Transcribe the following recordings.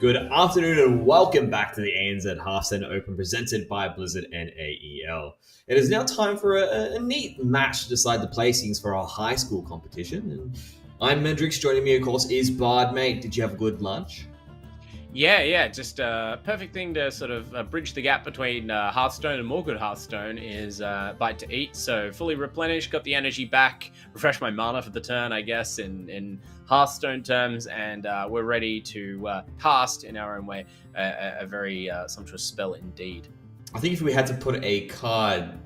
Good afternoon and welcome back to the ANZ Hearthstone Open presented by Blizzard and AEL. It is now time for a neat match to decide the placings for our high school competition. And I'm Mendrix. Joining me, of course, is Bard. Mate, did you have a good lunch? Yeah, just a perfect thing to sort of bridge the gap between Hearthstone and more good Hearthstone is bite to eat. So fully replenished, got the energy back, refresh my mana for the turn, I guess, in Hearthstone terms, and we're ready to cast in our own way a very sumptuous spell indeed. I think if we had to put a card,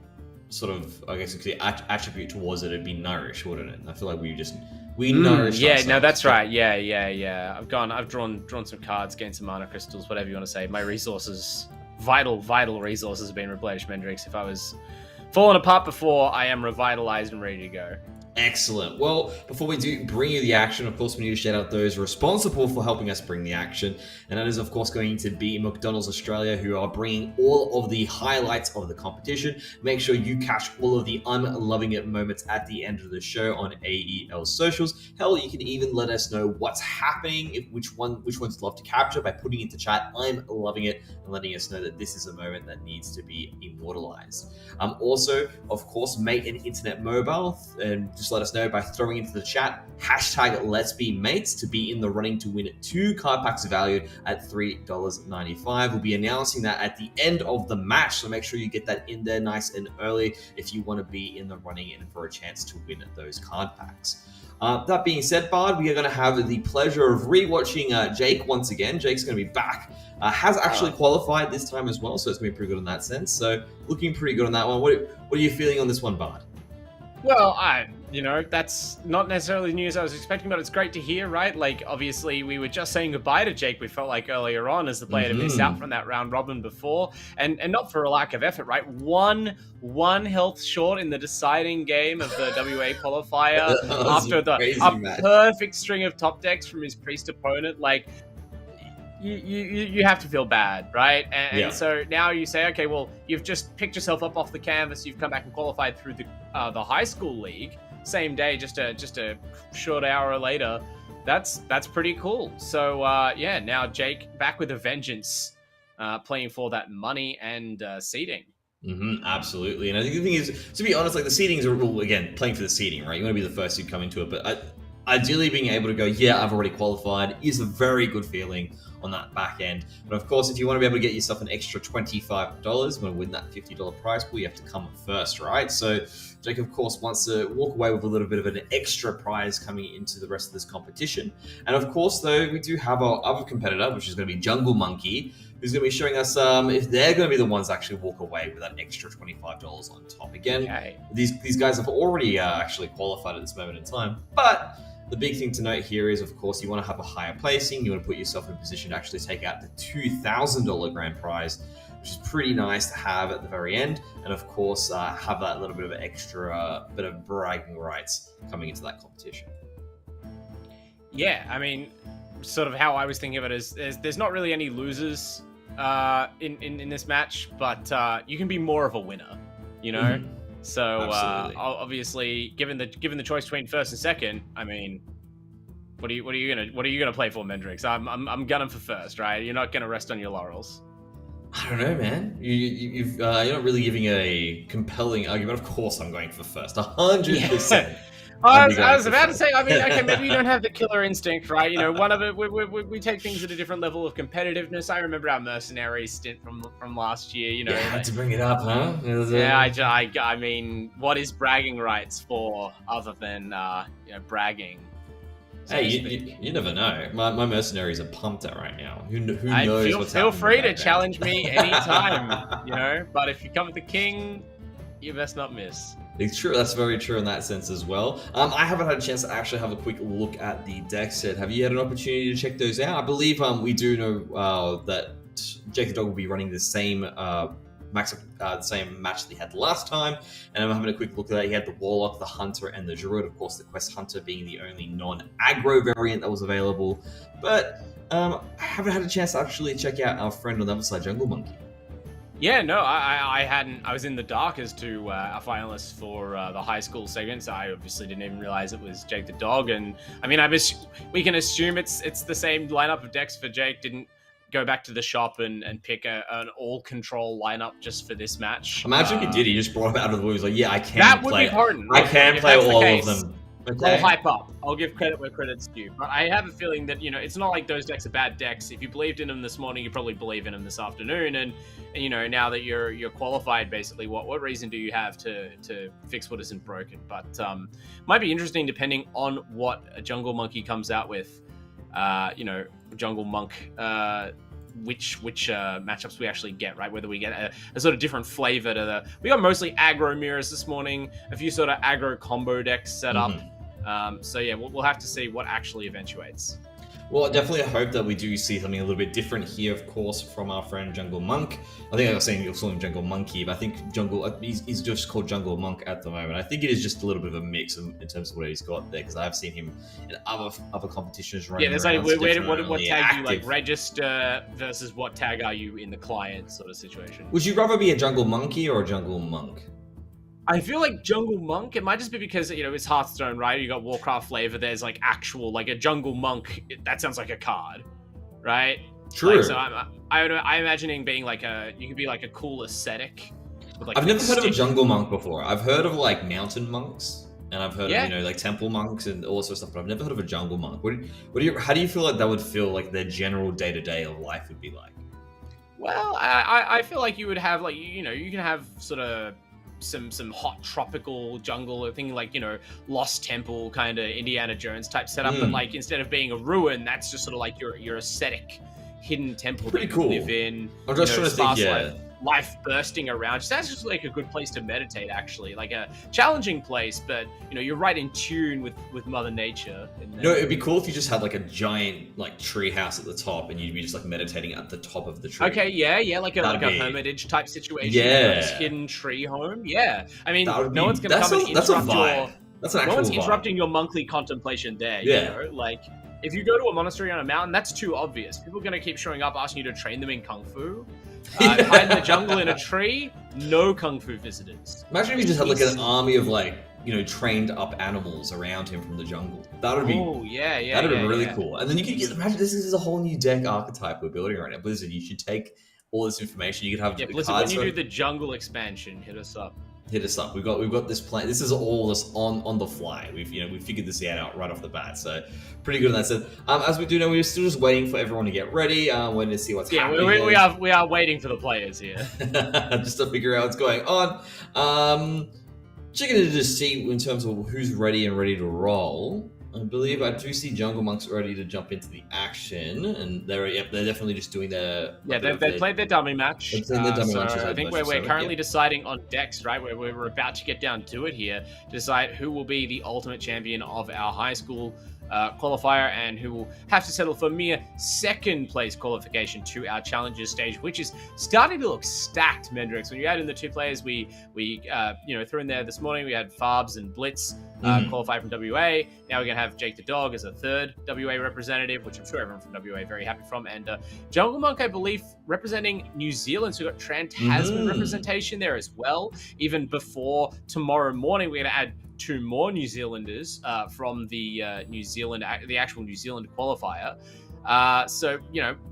sort of, I guess, attribute towards it, it'd be Nourish, wouldn't it? I feel like we nourished Yeah, ourselves. no, that's right. Yeah. I've drawn some cards, gained some mana crystals, whatever you want to say. My resources, vital resources have been replenished, Mendrix. If I was falling apart before, I am revitalized and ready to go. Excellent. Well, before we do bring you the action, of course, we need to shout out those responsible for helping us bring the action. And that is, of course, going to be McDonald's Australia, who are bringing all of the highlights of the competition. Make sure you catch all of the I'm loving it moments at the end of the show on AEL socials. Hell, you can even let us know what's happening, which ones you'd love to capture by putting into chat, I'm loving it, and letting us know that this is a moment that needs to be immortalized. Also, of course, mate an internet mobile, and just let us know by throwing into the chat hashtag Let's Be Mates to be in the running to win 2 card packs valued at $3.95. We'll be announcing that at the end of the match, so make sure you get that in there nice and early if you want to be in the running and for a chance to win those card packs. That being said, Bard, we are going to have the pleasure of rewatching Jake once again. Jake's going to be back. Has actually qualified this time as well, so it's going to be pretty good in that sense. So looking pretty good on that one. What are you feeling on this one, Bard? Well, that's not necessarily news I was expecting, but it's great to hear, right? Like, obviously, we were just saying goodbye to Jake, we felt like earlier on, as the player to miss out from that round robin before, and not for a lack of effort, right? One health short in the deciding game of the WA qualifier after a perfect string of top decks from his priest opponent. Like, you have to feel bad, right? And so now you say, okay, well, you've just picked yourself up off the canvas, you've come back and qualified through the high school league, same day, just a short hour later. That's pretty cool. So now Jake back with a vengeance, playing for that money and seeding. Absolutely. And I think the thing is, to be honest, like the seedings are all, again, playing for the seeding, right? You want to be the first to come into it, but ideally being able to go, I've already qualified is a very good feeling on that back end. But of course, if you want to be able to get yourself an extra $25 when win that $50 prize pool, you have to come first, right? So Jake, of course, wants to walk away with a little bit of an extra prize coming into the rest of this competition. And of course, though, we do have our other competitor, which is going to be Jungle Monkey, who's going to be showing us if they're going to be the ones that actually walk away with that extra $25 on top. Again, these guys have already actually qualified at this moment in time, but the big thing to note here is, of course, you want to have a higher placing. You want to put yourself in a position to actually take out the $2,000 grand prize, which is pretty nice to have at the very end. And of course, have that little bit of an extra bit of bragging rights coming into that competition. Yeah, I mean, sort of how I was thinking of it is there's not really any losers in this match, but you can be more of a winner, you know? So obviously, given the choice between first and second, I mean, what are you gonna play for, Mendrix? I'm gunning for first, right? You're not gonna rest on your laurels. I don't know, man. You're not really giving a compelling argument. Of course, I'm going for first, 100%. I was about to say, I mean, okay, maybe you don't have the killer instinct, right? You know, one of it, we take things at a different level of competitiveness. I remember our mercenary stint from last year, you know. Yeah, I had to bring it up, huh? Yeah, I mean, what is bragging rights for other than, bragging? So hey, you never know. My mercenaries are pumped at right now. Who knows what's happening? Feel free to challenge me anytime, you know. But if you come with the king, you best not miss. It's true. That's very true in that sense as well. I haven't had a chance to actually have a quick look at the deck set. Have you had an opportunity to check those out? I believe we do know that Jake the Dog will be running the same the same match that he had last time, and I'm having a quick look at that. He had the Warlock, the Hunter, and the Druid. Of course, the Quest Hunter being the only non-aggro variant that was available. But I haven't had a chance to actually check out our friend on the other side, Jungle Monkey. Yeah, no, I hadn't. I was in the dark as to a finalist for the high school segment, so I obviously didn't even realize it was Jake the Dog. And I mean, we can assume it's the same lineup of decks for Jake. Didn't go back to the shop and pick an all control lineup just for this match. Imagine if he did. He just brought him out of the blue. He's like, yeah, I can That play. would be potent. I can play all of them. Okay. I'll hype up. I'll give credit where credit's due. But I have a feeling that, it's not like those decks are bad decks. If you believed in them this morning, you probably believe in them this afternoon. And now that you're qualified, basically, what reason do you have to fix what isn't broken? But might be interesting depending on what a Jungle Monkey comes out with. Jungle Monk. Which matchups we actually get, right? Whether we get a sort of different flavor to we got mostly aggro mirrors this morning, a few sort of aggro combo decks set up. So yeah, we'll have to see what actually eventuates. Well, definitely I hope that we do see something a little bit different here, of course, from our friend Jungle Monk. I think I was saying you're calling him Jungle Monkey, but I think he's just called Jungle Monk at the moment. I think it is just a little bit of a mix in terms of what he's got there, because I've seen him in other competitions running there's around. What tag you like register versus what tag are you in the client sort of situation? Would you rather be a Jungle Monkey or a Jungle Monk? I feel like Jungle Monk, it might just be because, it's Hearthstone, right? You got Warcraft flavor, there's like actual, like a Jungle Monk, that sounds like a card, right? True. Like, so I'm imagining being like you could be like a cool aesthetic. With like I've never heard of a Jungle Monk before. I've heard of like mountain monks, and I've heard of, like temple monks and all sorts of stuff, but I've never heard of a Jungle Monk. How do you feel like that would feel like their general day-to-day of life would be like? Well, I feel like you would have like, you can have sort of some hot tropical jungle, a thing like Lost Temple kind of Indiana Jones type setup, but like instead of being a ruin, that's just sort of like your aesthetic hidden temple Pretty that cool. you live in. I'm just trying to think, life bursting around. That's just like a good place to meditate, actually. Like a challenging place, but you're right in tune with Mother Nature. It'd be cool if you just had like a giant like tree house at the top, and you'd be just like meditating at the top of the tree. Okay, yeah, like a hermitage type situation. Yeah, this hidden tree home. Yeah, I mean, no one's gonna come and interrupt no one's interrupting your monthly contemplation there. Yeah, like. If you go to a monastery on a mountain, that's too obvious. People are going to keep showing up asking you to train them in Kung Fu. Hide in the jungle in a tree, no Kung Fu visitors. Imagine if you just had like an army of like, trained up animals around him from the jungle. That would be that'd be really cool. And then you could imagine this is a whole new deck archetype we're building right now. Blizzard, you should take all this information. You could have Blizzard, when you do the jungle expansion, hit us up. Hit us up. We've got this plan. This is all this on the fly. We've figured this out right off the bat. So pretty good on that sense. As we do know, we're still just waiting for everyone to get ready. Waiting to see what's happening. We are waiting for the players here, just to figure out what's going on. Checking to just see in terms of who's ready to roll. I believe I do see Jungle Monks ready to jump into the action, and they're definitely just doing their they played their dummy match. I think we're currently deciding on decks, right? We're about to get down to it here to decide who will be the ultimate champion of our high school qualifier, and who will have to settle for mere second place qualification to our challengers stage, which is starting to look stacked. Mendrix, when you add in the two players we threw in there this morning, we had Farbs and Blitz qualify from WA. Now we're gonna have Jake the Dog as a third WA representative, which I'm sure everyone from WA very happy from, and Jungle Monk, I believe, representing New Zealand. So we've got Trans-Tasman representation there as well. Even before tomorrow morning, we're gonna add two more New Zealanders from the actual New Zealand qualifier. So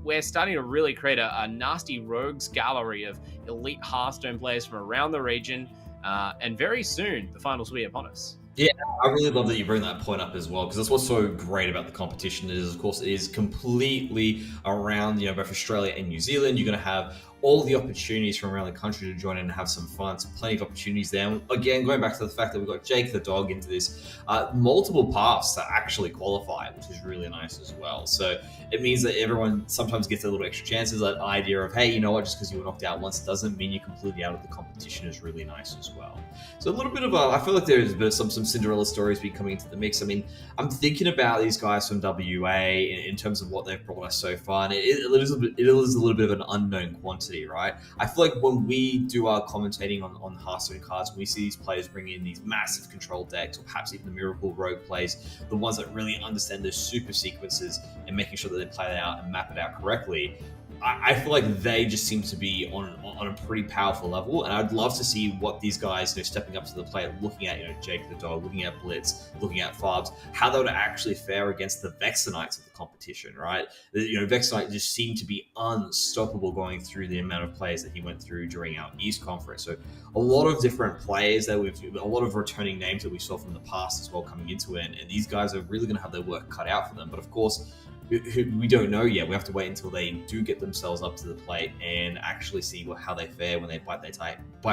we're starting to really create a nasty rogues gallery of elite Hearthstone players from around the region, and very soon the finals will be upon us. Yeah, I really love that you bring that point up as well, because that's what's so great about the competition. Is, of course, it is completely around both Australia and New Zealand. You're going to have all the opportunities from around the country to join in and have some fun. So plenty of opportunities there. And again, going back to the fact that we've got Jake the Dog into this, multiple paths to actually qualify, which is really nice as well. So it means that everyone sometimes gets a little extra chances. That idea of, hey, you know what, just because you were knocked out once doesn't mean you're completely out of the competition is really nice as well. So a little bit of I feel like there's a bit of some Cinderella stories be coming into the mix. I mean, I'm thinking about these guys from WA in terms of what they've brought us so far, and it is a little bit of an unknown quantity, right? I feel like when we do our commentating on Hearthstone cards, when we see these players bring in these massive control decks, or perhaps even the Miracle Rogue plays, the ones that really understand those super sequences and making sure that they play it out and map it out correctly, I feel like they just seem to be on a pretty powerful level, and I'd love to see what these guys, stepping up to the plate, looking at Jake the Dog, looking at Blitz, looking at Farbs, how they would actually fare against the Vexanites of the competition, right? Vexanite just seemed to be unstoppable going through the amount of players that he went through during our East Conference. So a lot of different players a lot of returning names that we saw from the past as well coming into it, and these guys are really going to have their work cut out for them. But of course, we don't know yet. We have to wait until they do get themselves up to the plate and actually see how they fare when they bite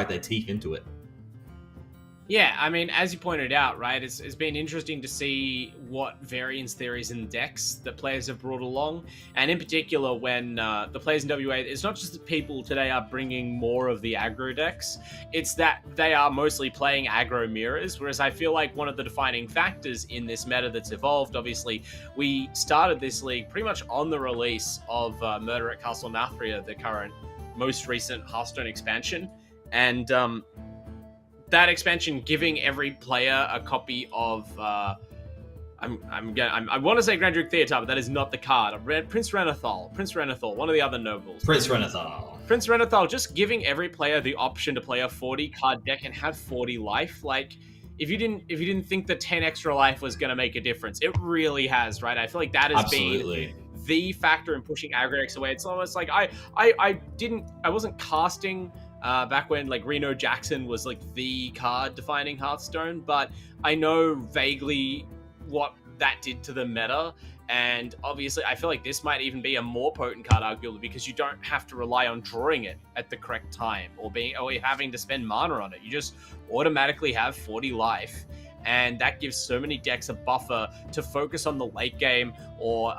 their teeth into it. Yeah, I mean, as you pointed out, right, it's been interesting to see what variance there is in decks that players have brought along. And in particular, when the players in WA, it's not just that people today are bringing more of the aggro decks, it's that they are mostly playing aggro mirrors, whereas I feel like one of the defining factors in this meta that's evolved, obviously, we started this league pretty much on the release of Murder at Castle Nathria, the current most recent Hearthstone expansion. And that expansion giving every player a copy of I want to say Grand Duke Theater, but that is not the card. I've read Prince Renathal, one of the other nobles. Prince Renathal, just giving every player the option to play a 40 card deck and have 40 life. Like, if you didn't think the 10 extra life was going to make a difference, it really has, right? I feel like that has been the factor in pushing aggro decks away. It's almost like I wasn't casting back when like Reno Jackson was like the card defining Hearthstone, but I know vaguely what that did to the meta, and obviously I feel like this might even be a more potent card, arguably, because you don't have to rely on drawing it at the correct time or having to spend mana on it. You just automatically have 40 life, and that gives so many decks a buffer to focus on the late game, or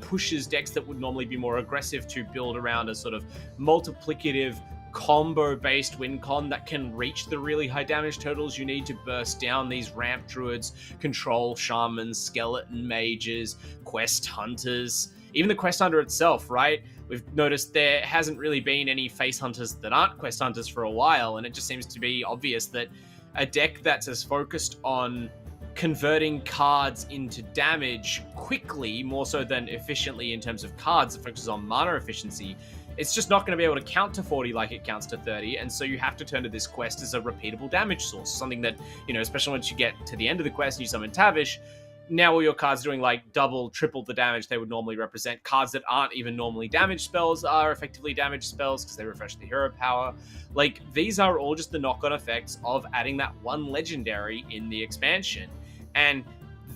pushes decks that would normally be more aggressive to build around a sort of multiplicative combo-based win con that can reach the really high damage totals you need to burst down these ramp druids, control shamans, skeleton mages, quest hunters, even the quest hunter itself, right? We've noticed there hasn't really been any face hunters that aren't quest hunters for a while, and it just seems to be obvious that a deck that's as focused on converting cards into damage quickly, more so than efficiently in terms of cards, that focuses on mana efficiency, it's just not going to be able to count to 40 like it counts to 30, and so you have to turn to this quest as a repeatable damage source, something that, especially once you get to the end of the quest and you summon Tavish, now all your cards doing like double, triple the damage they would normally represent. Cards that aren't even normally damage spells are effectively damage spells because they refresh the hero power. Like, these are all just the knock-on effects of adding that one legendary in the expansion. And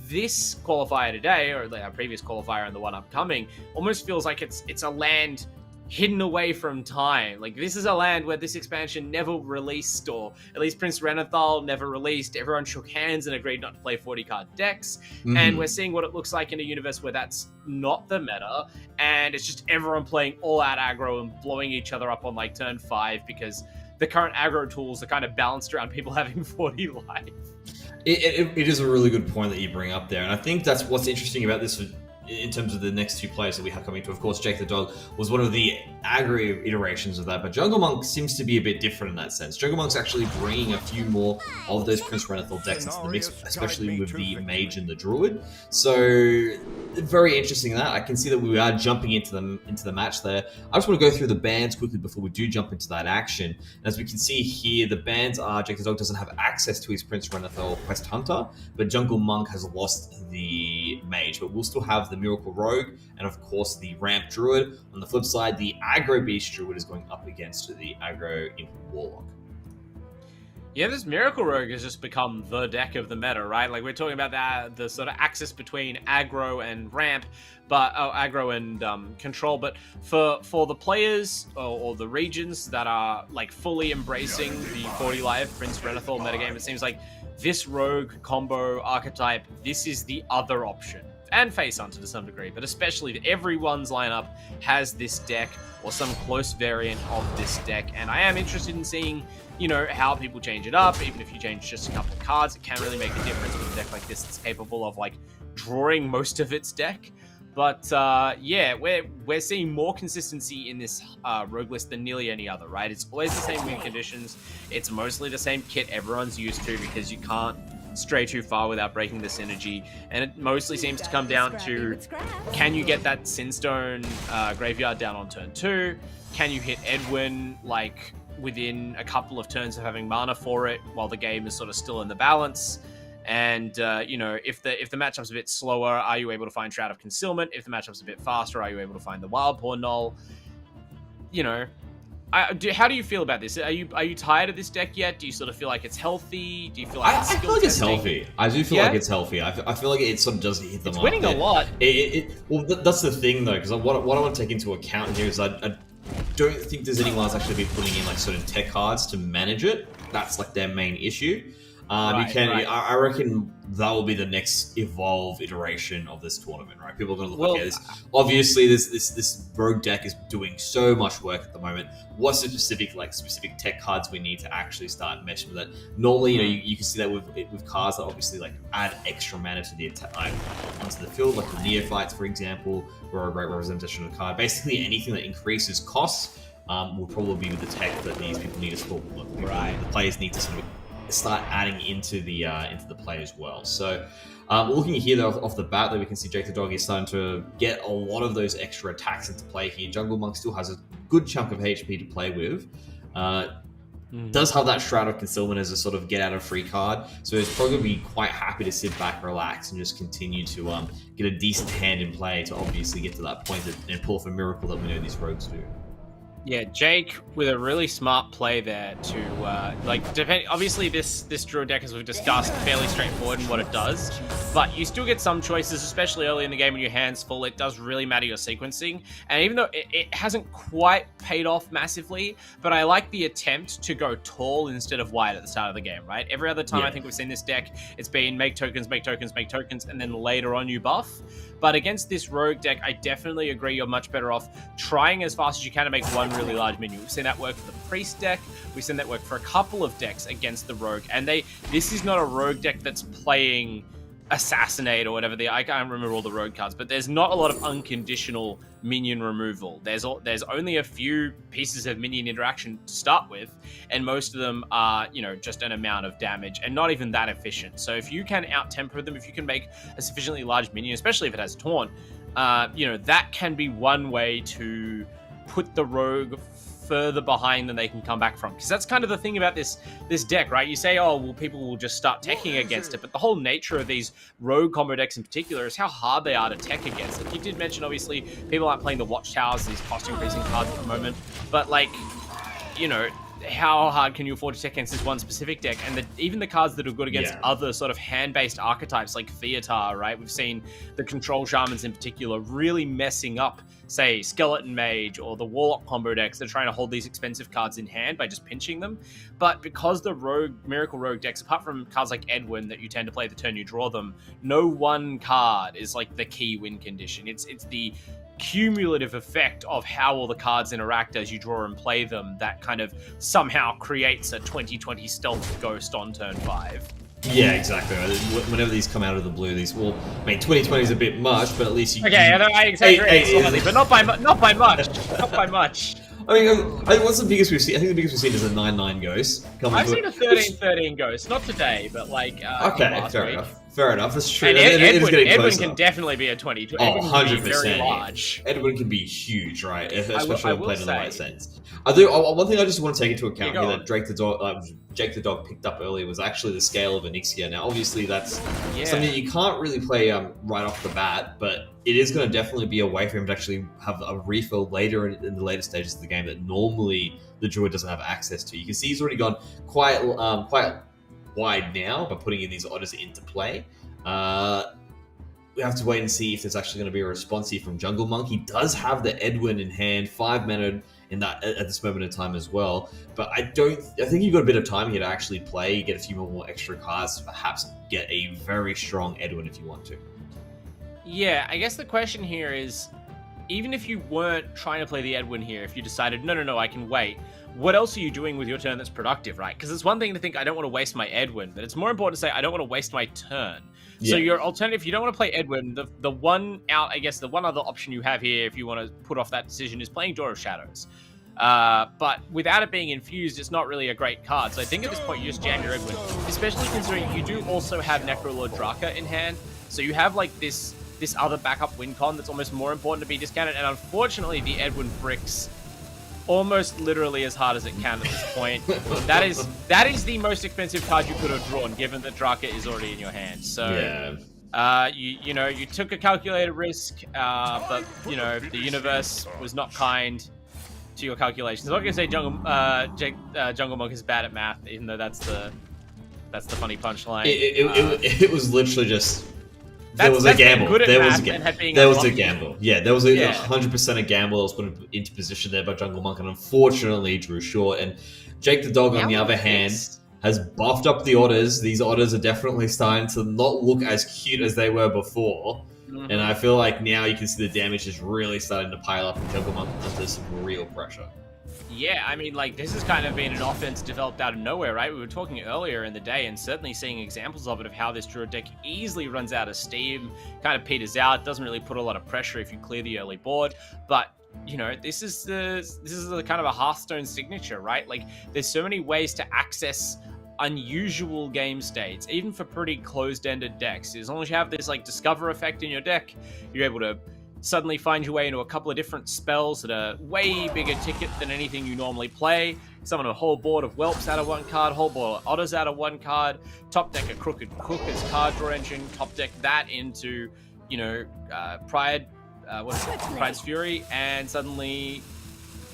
this qualifier today, or our previous qualifier and the one upcoming, almost feels like it's a land hidden away from time. Like, this is a land where this expansion never released, or at least Prince Renathal never released. Everyone shook hands and agreed not to play 40 card decks. Mm-hmm. And we're seeing what it looks like in a universe where that's not the meta, and it's just everyone playing all out aggro and blowing each other up on like turn 5 because the current aggro tools are kind of balanced around people having 40 life. It is a really good point that you bring up there, and I think that's what's interesting about this in terms of the next two players that we have coming to. Of course, Jake the Dog was one of the aggro iterations of that, but Jungle Monk seems to be a bit different in that sense. Jungle Monk's actually bringing a few more of those Prince Renathal decks into the mix, especially with the Mage and the Druid. So, very interesting in that. I can see that we are jumping into the match there. I just want to go through the bans quickly before we do jump into that action. And as we can see here, the bans are Jake the Dog doesn't have access to his Prince Renathal Quest Hunter, but Jungle Monk has lost the Mage, but we'll still have the Miracle Rogue and of course the Ramp Druid. On the flip side, the Aggro Beast Druid is going up against the Aggro Imp Warlock. Yeah, this Miracle Rogue has just become the deck of the meta, right? Like, we're talking about the sort of axis between aggro and ramp, but aggro and control. But for the players or the regions that are like fully embracing the 40 life Prince Renathal metagame, it seems like this rogue combo archetype, this is the other option. And Face Hunter to some degree, but especially everyone's lineup has this deck or some close variant of this deck. And I am interested in seeing, how people change it up. Even if you change just a couple of cards, it can really make a difference with a deck like this that's capable of like drawing most of its deck. But yeah, we're seeing more consistency in this rogue list than nearly any other, right? It's always the same win conditions. It's mostly the same kit everyone's used to because you can't stray too far without breaking the synergy. And it mostly seems to come down to, can you get that Sinstone graveyard down on turn 2? Can you hit Edwin like within a couple of turns of having mana for it while the game is sort of still in the balance? And you know, if the matchup's a bit slower, are you able to find Shroud of Concealment? If the matchup's a bit faster, are you able to find the Wild Paw Null? You know, how do you feel about this? Are you tired of this deck yet? Do you sort of feel like it's healthy? Do you feel like I feel like it's healthy. I do feel like it's healthy. I feel like it sort of does hit the mark. It's winning a lot. Well, that's the thing though, because what I want to take into account here is I don't think there's anyone that's actually been putting in like certain tech cards to manage it. That's like their main issue. I reckon that will be the next evolve iteration of this tournament, right? People are going to look at this. Obviously, this rogue deck is doing so much work at the moment. What's the specific tech cards we need to actually start meshing with it? Normally, you know, you can see that with cards that obviously like add extra mana to the attack, like onto the field, like the Neophytes, for example, were a great representation of the card. Basically, anything that increases costs will probably be with the tech that these people need to score. The players need to sort of start adding into the play as well. So looking here though, off the bat, that we can see Jake the Dog is starting to get a lot of those extra attacks into play here. Jungle Monk still has a good chunk of HP to play with. Does have that Shroud of Concealment as a sort of get out of free card, so he's probably quite happy to sit back, relax, and just continue to get a decent hand in play to obviously get to that point and pull off a miracle that we know these rogues do. Yeah, Jake with a really smart play there to obviously this Druid deck, as we've discussed, fairly straightforward in what it does, but you still get some choices, especially early in the game when your hand's full. It does really matter your sequencing, and even though it hasn't quite paid off massively, but I like the attempt to go tall instead of wide at the start of the game, right? Every other time I think we've seen this deck, it's been make tokens, and then later on you buff. But against this rogue deck, I definitely agree you're much better off trying as fast as you can to make one really large minion. We've seen that work for the priest deck. We've seen that work for a couple of decks against the rogue. And this is not a rogue deck that's playing Assassinate or whatever. I can't remember all the rogue cards, but there's not a lot of unconditional minion removal. There's only a few pieces of minion interaction to start with, and most of them are, you know, just an amount of damage and not even that efficient. So if you can out-temper them, if you can make a sufficiently large minion, especially if it has taunt, you know, that can be one way to put the rogue further behind than they can come back from. Because that's kind of the thing about this deck, right? You say, oh, well, people will just start teching against it, but the whole nature of these rogue combo decks in particular is how hard they are to tech against it. You did mention, obviously, people aren't playing the Watchtowers, these cost increasing cards at the moment, but like, you know, how hard can you afford to tech against this one specific deck? And even the cards that are good against other sort of hand-based archetypes like Theatar, right? We've seen the Control Shamans in particular really messing up, say, Skeleton Mage or the Warlock combo decks. They're trying to hold these expensive cards in hand by just pinching them. But because the Miracle Rogue decks, apart from cards like Edwin that you tend to play the turn you draw them, no one card is like the key win condition. It's the cumulative effect of how all the cards interact as you draw and play them that kind of somehow creates a 2020 stealth ghost on turn 5. Yeah, exactly. Whenever these come out of the blue, I mean, 2020 is a bit much, but at least you. Okay, I exaggerate slightly, but not by much. Not by much. I mean, what's the biggest we've seen? I think the biggest we've seen is a 9/9 ghost. I've seen a 13/13 ghost, not today, but like okay, fair enough. Fair enough. That's true. And Edwin can definitely be a 20. Oh, 100%. Very large. Edwin can be huge, right? Especially when played in the right sense. One thing I just want to take into account here that Jake the Dog picked up earlier was actually the scale of Onyxia. Now, obviously, that's something you can't really play right off the bat, but it is going to definitely be a way for him to actually have a refill later in the later stages of the game that normally the Druid doesn't have access to. You can see he's already gone quite wide now by putting in these otters into play. We have to wait and see if there's actually going to be a response here from Jungle Monk. He does have the Edwin in hand, 5 mana in that at this moment in time as well. But I think you've got a bit of time here to actually play, get a few more extra cards, to perhaps get a very strong Edwin if you want to. Yeah, I guess the question here is, even if you weren't trying to play the Edwin here, if you decided, no, I can wait, what else are you doing with your turn that's productive, right? Because it's one thing to think, I don't want to waste my Edwin, but it's more important to say, I don't want to waste my turn. Yeah. So your alternative, if you don't want to play Edwin, the one other option you have here, if you want to put off that decision, is playing Door of Shadows. But without it being infused, it's not really a great card. So I think at this point, you just jam your Edwin. especially considering you do also have Necrolord Draka in hand, so you have like this other backup win con that's almost more important to be discounted, and unfortunately the Edwin bricks almost literally as hard as it can at this point. That is the most expensive card you could have drawn, given that Draka is already in your hand. So yeah. you took a calculated risk, but you know the universe was not kind to your calculations. I'm not gonna say Jungle Monk is bad at math, even though that's the funny punchline. It was literally just. There was a gamble. There was a gamble. Yeah, there was 100% a gamble that was put into position there by Jungle Monk, and unfortunately drew short. And Jake the Dog, on the other hand, has buffed up the otters. These otters are definitely starting to not look as cute as they were before. Mm-hmm. And I feel like now you can see the damage is really starting to pile up, and Jungle Monk under some real pressure. Yeah, I mean, like, this has kind of been an offense developed out of nowhere, right? We were talking earlier in the day and certainly seeing examples of it, of how this Druid deck easily runs out of steam, kind of peters out, doesn't really put a lot of pressure if you clear the early board. But, you know, this is the kind of a Hearthstone signature, right? Like, there's so many ways to access unusual game states, even for pretty closed-ended decks. As long as you have this, like, Discover effect in your deck, you're able to suddenly find your way into a couple of different spells that are way bigger ticket than anything you normally play. Summon a whole board of Whelps out of one card, whole board of Otters out of one card, top deck a Crooked Cook as card draw engine, top deck that into, you know, Pride's Fury, and suddenly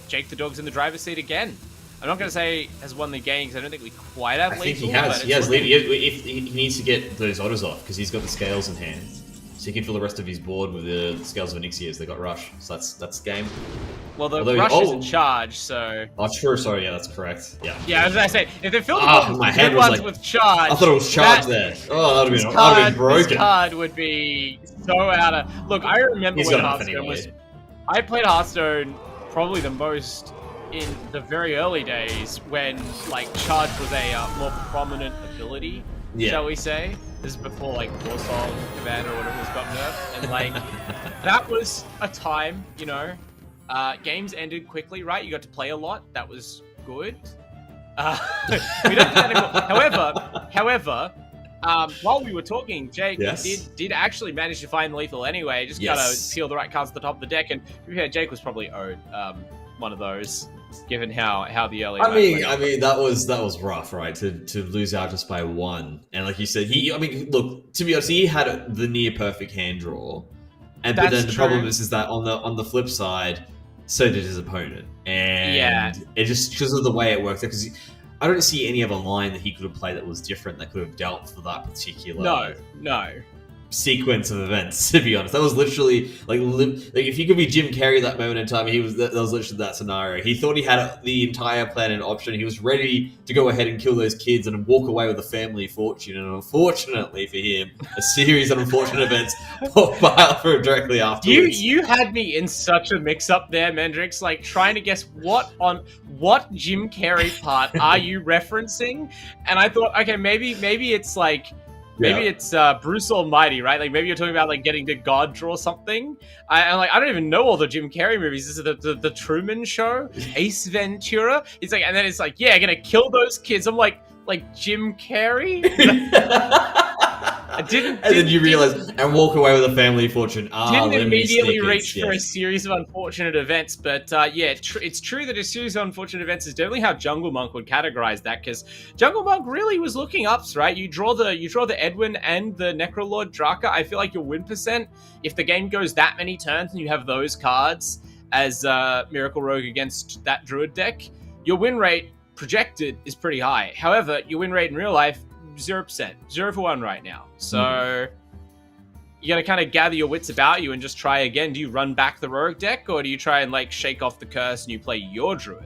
Jake the Dog's in the driver's seat again. I'm not going to say has won the game, because I don't think we quite have lethal. I think he has. He has lethal. He needs to get those Otters off, because he's got the Scales in hand. So he can fill the rest of his board with the Scales of Onyxias. They got Rush, so that's game. Well, the Rush is in charge, so. Oh, true. Sorry, yeah, that's correct. Yeah. Yeah, as I say, if they filled the board with good ones with charge, I thought it was charge there. Oh, that'd have been broken. This card would be so out of. Look, I remember when Hearthstone was. I played Hearthstone probably the most in the very early days, when like charge was a more prominent ability, shall we say. This is before like Warsaw Commander or whatever was got nerfed, and like that was a time, you know. Games ended quickly, right? You got to play a lot. That was good. We don't do that anymore. However, while we were talking, Jake did actually manage to find lethal anyway. Just gotta peel the right cards at the top of the deck, and yeah, Jake was probably owed one of those, given how the early. I mean that was rough, right? To lose out just by one, and like you said, look, to be honest, he had the near perfect hand draw, but then the problem is that on the flip side, so did his opponent, and it just because of the way it worked, because I don't see any other line that he could have played that was different, that could have dealt for that particular no sequence of events. To be honest, that was literally like if he could be Jim Carrey that moment in time, that was literally that scenario. He thought he had the entire plan and option. He was ready to go ahead and kill those kids and walk away with a family fortune. And unfortunately for him, a series of unfortunate events popped out for him directly afterwards. You had me in such a mix-up there, Mendrix, like trying to guess what Jim Carrey part are you referencing? And I thought, okay, maybe it's like. Maybe it's Bruce Almighty, right? Like maybe you're talking about like getting to God draw something. I don't even know all the Jim Carrey movies. This is the Truman Show, Ace Ventura. It's like, and then it's like, yeah, gonna kill those kids. I'm like Jim Carrey. And then you realize and walk away with a family fortune. Didn't immediately reach for a series of unfortunate events, but it's true that a series of unfortunate events is definitely how Jungle Monk would categorize that, because Jungle Monk really was looking ups, right? You draw the Edwin and the Necrolord Draka. I feel like your win percent, if the game goes that many turns and you have those cards as Miracle Rogue against that Druid deck, your win rate projected is pretty high. However, your win rate in real life, 0%, 0 for 1 right now. So you got to kind of gather your wits about you and just try again. Do you run back the Rogue deck, or do you try and like shake off the curse and you play your Druid?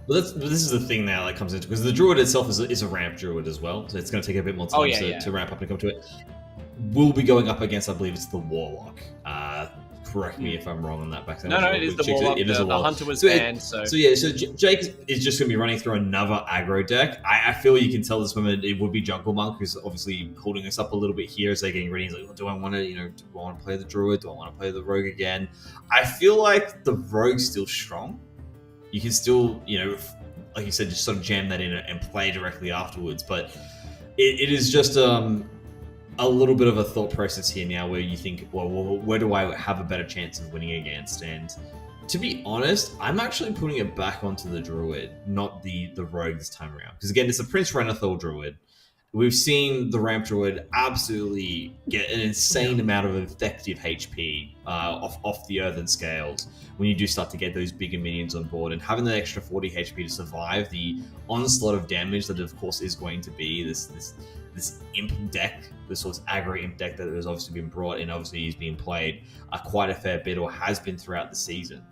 Well, this is the thing now that comes into, because the Druid itself is a ramp Druid as well, so it's going to take a bit more time to ramp up and come to it. We'll be going up against, I believe it's the Warlock. Correct me if I'm wrong on that back then. No, it is the Warlock. The Hunter was banned. So Jake is just going to be running through another aggro deck. I feel you can tell this moment it would be Jungle Monk, who's obviously holding us up a little bit here as they're getting ready. He's like, do I want to play the Druid? Do I want to play the Rogue again? I feel like the Rogue's still strong. You can still, like you said, just sort of jam that in and play directly afterwards. But it is just a little bit of a thought process here now where you think, well, where do I have a better chance of winning against? And to be honest, I'm actually putting it back onto the Druid, not the Rogue this time around. Because again, it's a Prince Renathal Druid. We've seen the Ramp Druid absolutely get an insane amount of effective HP off the Earthen Scales when you do start to get those bigger minions on board. And having that extra 40 HP to survive the onslaught of damage that, of course, is going to be this imp deck, this sort of aggro imp deck that has obviously been brought in, obviously is being played quite a fair bit, or has been throughout the season,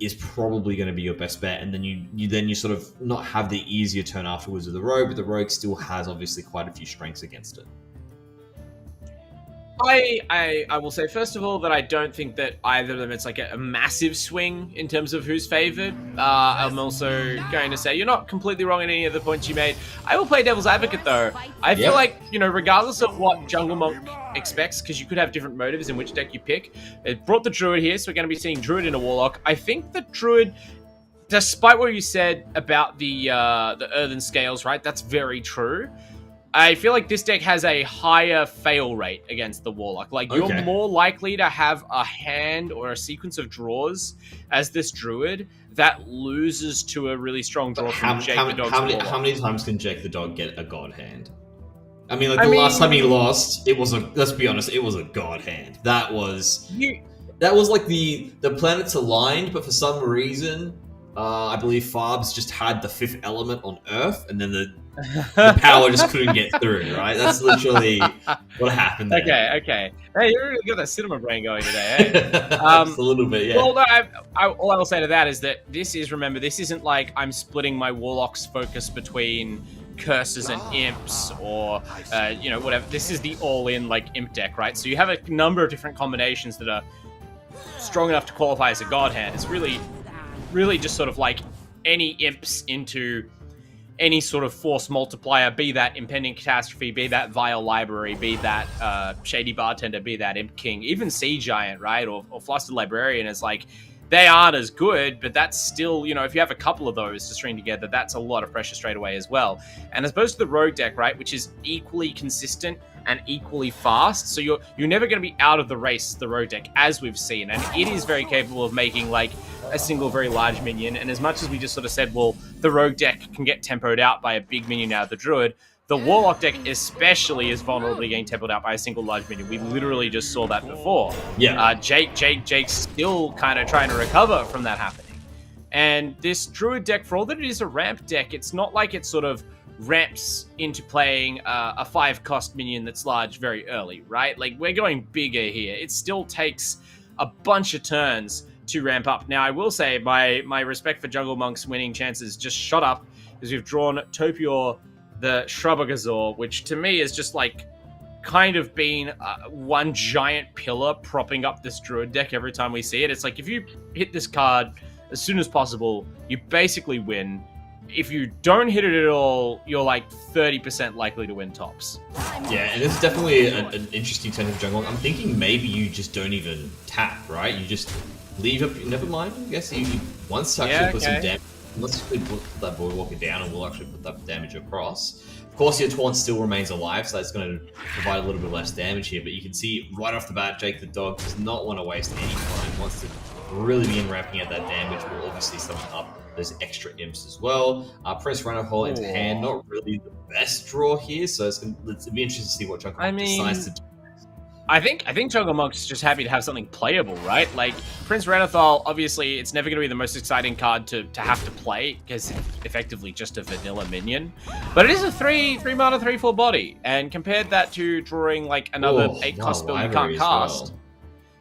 is probably going to be your best bet. And then you sort of not have the easier turn afterwards with the Rogue, but the Rogue still has obviously quite a few strengths against it. I will say, first of all, that I don't think that either of them it's like a massive swing in terms of who's favored. I'm also going to say you're not completely wrong in any of the points you made. I will play devil's advocate, though. I feel like, regardless of what Jungle Monk expects, because you could have different motives in which deck you pick, it brought the Druid here, so we're going to be seeing Druid in a Warlock. I think the Druid, despite what you said about the Earthen Scales, right, that's very true. I feel like this deck has a higher fail rate against the Warlock. Like, you're more likely to have a hand or a sequence of draws as this Druid that loses to a really strong draw from Jake the Dog's Warlock. How many times can Jake the Dog get a God hand? I mean, like, the last time he lost, it was let's be honest, it was a God hand. That was like the planets aligned, but for some reason, I believe Farbs just had the fifth element on Earth, and then the power just couldn't get through, right? That's literally what happened there. Okay. Hey, you really got that cinema brain going today, eh? Just a little bit, yeah. Well, no, all I will say to that is that this isn't like I'm splitting my Warlock's focus between curses and imps or, whatever. This is the all-in, like, imp deck, right? So you have a number of different combinations that are strong enough to qualify as a God hand. It's really just sort of like any imps into any sort of force multiplier, be that Impending Catastrophe, be that Vile Library, be that Shady Bartender, be that Imp King, even Sea Giant, right? Or Flustered Librarian is like, they aren't as good, but that's still, if you have a couple of those to string together, that's a lot of pressure straight away as well. And as opposed to the Rogue deck, right, which is equally consistent and equally fast, so you're never going to be out of the race, the Rogue deck, as we've seen. And it is very capable of making, like, a single very large minion. And as much as we just sort of said, well, the Rogue deck can get tempoed out by a big minion out of the Druid, the Warlock deck especially is vulnerably getting tempoed out by a single large minion. We literally just saw that before. Yeah. Jake's still kind of trying to recover from that happening. And this Druid deck, for all that it is a ramp deck, it's not like it sort of ramps into playing a 5-cost minion that's large very early, right? Like, we're going bigger here. It still takes a bunch of turns to ramp up. Now, I will say my respect for Jungle Monk's winning chances just shot up because we've drawn Topior the Shrubagazor, which to me is just like kind of been one giant pillar propping up this Druid deck every time we see it. It's like, if you hit this card as soon as possible, you basically win. If you don't hit it at all, you're like 30% likely to win tops. Yeah, and it's definitely an interesting turn of Jungle. I'm thinking maybe you just don't even tap, right? You just leave up. Never mind. I guess you once to actually put some damage. Let's put that Voidwalker down, and we'll actually put that damage across. Of course, your Taunt still remains alive, so that's going to provide a little bit less damage here. But you can see right off the bat, Jake the Dog does not want to waste any time. Wants to really begin ramping up that damage. We'll obviously summon up those extra imps as well. Prince Renathal into hand, not really the best draw here, so it'll be interesting to see what Jungle Monk decides to do. I think Jungle Monk's just happy to have something playable, right? Like, Prince Renathal, obviously, it's never going to be the most exciting card to have to play, because it's effectively just a vanilla minion. But it is a 3 mana, 3/4 body, and compared that to drawing, like, another 8-cost spell you can't cast. Well.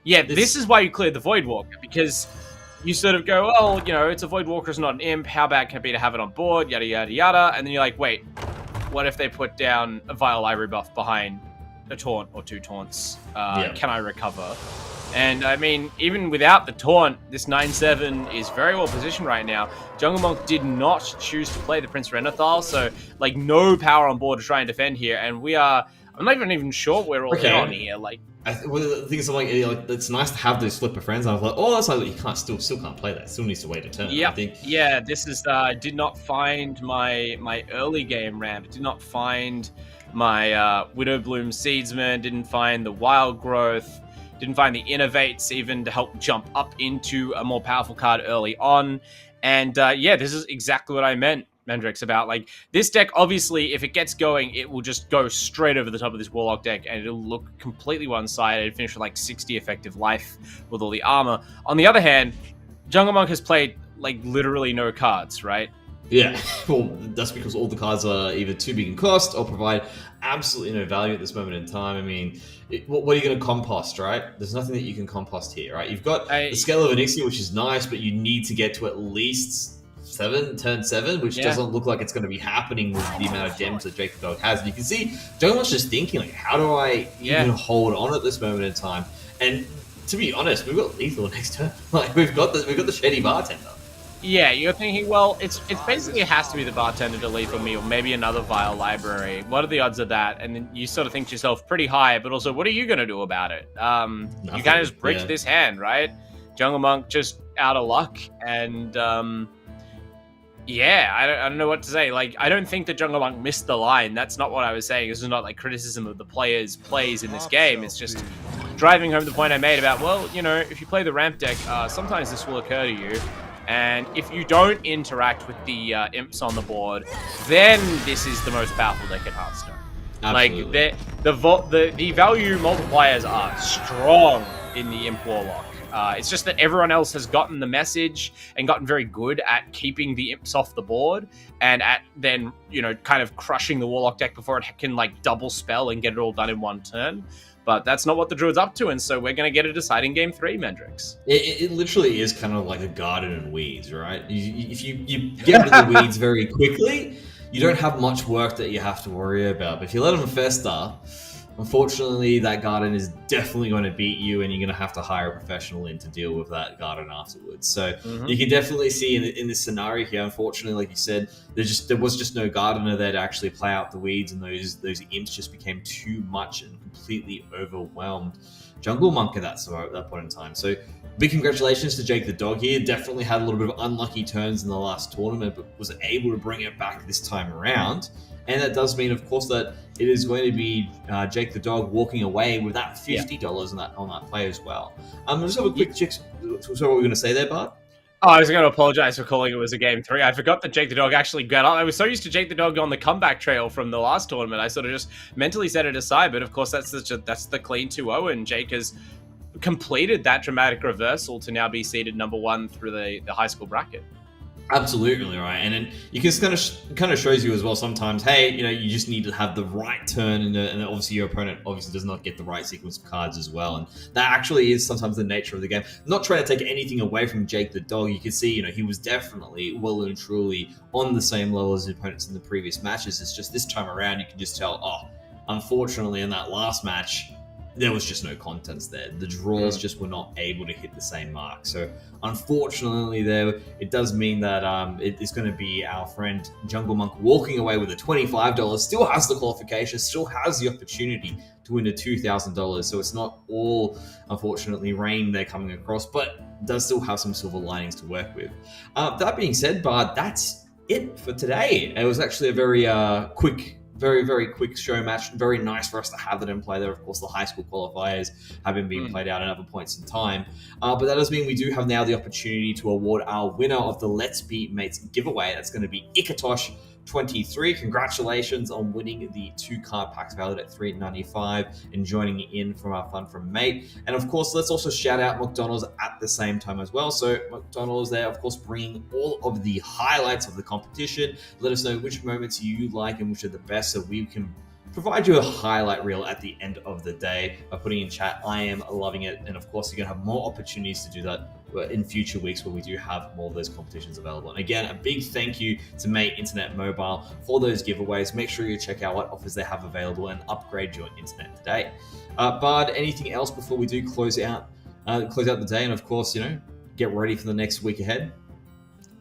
Yeah, this is why you cleared the Voidwalker, because you sort of go, well, it's a Voidwalker, it's not an imp, how bad can it be to have it on board, yada, yada, yada, and then you're like, wait, what if they put down a Vile Library buff behind a taunt or 2 taunts? Can I recover? And I mean, even without the taunt, this 9/7 is very well positioned right now. Jungle Monk did not choose to play the Prince Renathal, so like no power on board to try and defend here. And I'm not even sure we're all in on here. Like, Well, the thing is, like, it's nice to have those flipper friends. And I was like, oh, that's like, you can't still can't play that. Still needs to wait a turn. Yep. I think. Yeah, this is did not find my early game ramp. Did not find my Widowbloom Seedsman. Didn't find the Wild Growth. Didn't find the Innovates even to help jump up into a more powerful card early on. And yeah, this is exactly what I meant, Mendrix, about like this deck. Obviously, if it gets going, it will just go straight over the top of this Warlock deck, and it'll look completely one-sided, finish with like 60 effective life with all the armor. On the other hand, Jungle Monk has played like literally no cards, right? Yeah, well, that's because all the cards are either too big in cost or provide absolutely no value at this moment in time. I mean, what are you going to compost, right? There's nothing that you can compost here, right? You've got the Scale of Onyxia, which is nice, but you need to get to at least turn 7, which doesn't look like it's going to be happening with the amount of damage that Jake the Dog has. And you can see Jungle Monk's just thinking, like, how do I even hold on at this moment in time? And to be honest, we've got lethal next turn. Like, we've got the Shady Bartender. Yeah, you're thinking, well, it's basically has to be the Bartender to lethal me, or maybe another Vile Library. What are the odds of that? And then you sort of think to yourself, pretty high, but also, what are you going to do about it? You kind of just bridge this hand, right? Jungle Monk just out of luck, and yeah, I don't know what to say. Like, I don't think that Jungle Monk missed the line. That's not what I was saying. This is not like criticism of the players' plays in this game. It's just driving home the point I made about, well, you know, if you play the ramp deck, sometimes this will occur to you. And if you don't interact with the imps on the board, then this is the most powerful deck in Hearthstone. Absolutely. Like, the value multipliers are strong in the Imp Warlock. It's just that everyone else has gotten the message and gotten very good at keeping the imps off the board and at then, you know, kind of crushing the Warlock deck before it can, like, double spell and get it all done in one turn. But that's not what the Druid's up to, and so we're going to get a deciding game 3, Mendrix. It literally is kind of like a garden and weeds, right? If you get rid of the weeds very quickly, you don't have much work that you have to worry about. But if you let them fester, unfortunately, that garden is definitely going to beat you, and you're going to have to hire a professional in to deal with that garden afterwards. So you can definitely see in this scenario here, unfortunately, like you said, there was just no gardener there to actually play out the weeds, and those imps just became too much and completely overwhelmed Jungle Monk at that point in time. So big congratulations to Jake the Dog here. Definitely had a little bit of unlucky turns in the last tournament, but was able to bring it back this time around. And that does mean, of course, that it is going to be Jake the Dog walking away with that $50 on that play as well. Just have a quick check. So what were we going to say there, Bart? Oh, I was going to apologize for calling it was a game 3. I forgot that Jake the Dog actually got up. I was so used to Jake the Dog on the comeback trail from the last tournament. I sort of just mentally set it aside. But of course, that's the clean 2-0, and Jake has completed that dramatic reversal to now be seeded number 1 through the high school bracket. Absolutely right, and then you can kind of shows you as well sometimes. Hey, you know, you just need to have the right turn, and obviously your opponent obviously does not get the right sequence of cards as well, and that actually is sometimes the nature of the game. Not trying to take anything away from Jake the Dog, you can see, you know, he was definitely well and truly on the same level as his opponents in the previous matches. It's just this time around, you can just tell. Oh, unfortunately, in that last match, there was just no contents there. The draws just were not able to hit the same mark. So unfortunately there, it does mean that it is going to be our friend Jungle Monk walking away with a $25, still has the qualification, still has the opportunity to win a $2,000. So it's not all, unfortunately, rain they're coming across, but does still have some silver linings to work with. That being said, Bard, that's it for today. It was actually a very quick, very, very quick show match. Very nice for us to have that in play there. Of course, the high school qualifiers have been being played out at other points in time. But that does mean we do have now the opportunity to award our winner of the Let's Be Mates giveaway. That's going to be Ikatosh23. Congratulations on winning the 2 card packs valued at $3.95 and joining in from our Fun From Mate. And of course, let's also shout out McDonald's at the same time as well. So McDonald's there, of course, bringing all of the highlights of the competition. Let us know which moments you like and which are the best, so we can provide you a highlight reel at the end of the day by putting in chat, I am loving it. And of course, you're going to have more opportunities to do that in future weeks where we do have more of those competitions available. And again, a big thank you to Mate Internet Mobile for those giveaways. Make sure you check out what offers they have available and upgrade your internet today. Bard, anything else before we do close out the day? And of course, you know, get ready for the next week ahead.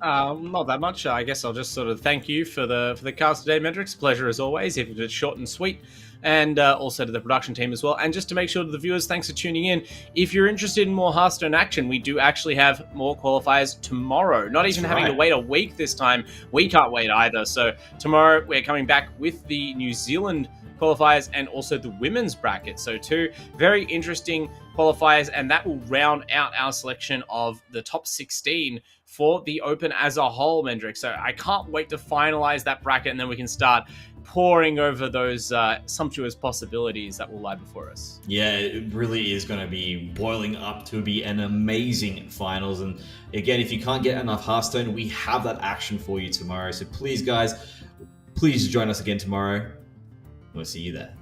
Not that much. I guess I'll just sort of thank you for the cast today, Mendrix. Pleasure as always, if it's short and sweet. And also to the production team as well. And just to make sure to the viewers, thanks for tuning in. If you're interested in more Hearthstone action, we do actually have more qualifiers tomorrow. Not even having to wait a week this time. We can't wait either. So tomorrow we're coming back with the New Zealand qualifiers and also the women's bracket. So 2 very interesting qualifiers, and that will round out our selection of the top 16 for the Open as a whole, Mendrix. So I can't wait to finalize that bracket, and then we can start poring over those sumptuous possibilities that will lie before us. Yeah, it really is going to be boiling up to be an amazing finals. And again, if you can't get enough Hearthstone, we have that action for you tomorrow. So please, guys, please join us again tomorrow. We'll see you there.